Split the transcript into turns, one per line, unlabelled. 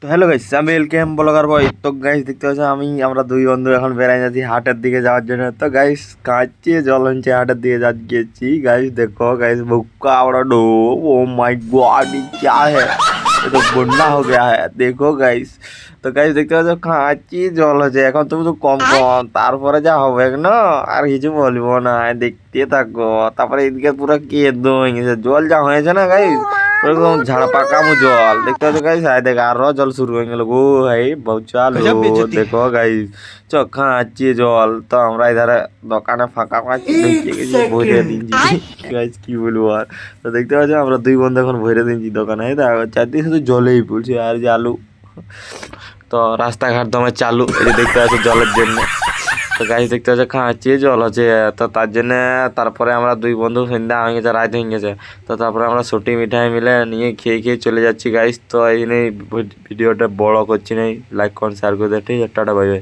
তো hello guys, আমি এলকেএম blogger বয়। তো গাইস দেখতে পাচ্ছ আমরা দুই বন্ধু এখন বেড়াই যাচ্ছি হাটের দিকে যাওয়ার জন্য। তো গাইস কাঁচে জল হচ্ছে হাটের দিকে গেছি। গাইস দেখো গাइस भुक्का बड़ा डो, ओ माय गॉड ये क्या है, ये तो बन्ना हो गया है देखो गाइस। তো গাইস দেখতে পাচ্ছ কাঁচি জল হচ্ছে এখন, তুমি তো কম কম তারপরে যা হবে না আর কিছু বলবো না, দেখতে থাকো। তারপরে এদিকে পুরো কেঁদো হয়ে গেছে, জল যা হয়েছে না গাইস ওরকম ঝাড়া পাকামো জল দেখতে পাচ্ছ গাইস। দেখ আরো জল শুরু হয়ে গেল গো ভাই, বহুত চালু দেখো গাইস চোখা আছে জল। তো আমরা এধারে দোকানে ফাঁকা পাচ্ছি, ঢুকে গেছি ভরে দিচ্ছি গাইস, কি বলবো আর। তো দেখতে পাচ্ছ আমরা দুই বন্ধু এখন ভরে দিচ্ছি দোকানে, দেখো চারদিকে শুধু জলেই পড়ছে আর চালু। তো রাস্তাঘাট দমে চালু, এই যে দেখতে পাচ্ছ জলের জন্য। তো গাইস দেখতে পাচ্ছ খাঁচি জল আছে, তো তার জন্য তারপরে আমরা দুই বন্ধু সন্ধ্যা হয়ে গেছে, রাত হয়ে গেছে। তো তারপরে আমরা ছুটি মিঠাই মিলে নিয়ে খেয়ে খেয়ে চলে যাচ্ছি গাইস। তো এই জন্যই ভিডিওটা বড় করছি না, লাইক করুন শেয়ার করে দেন, ঠিক আছে, টাটা বাই বাই।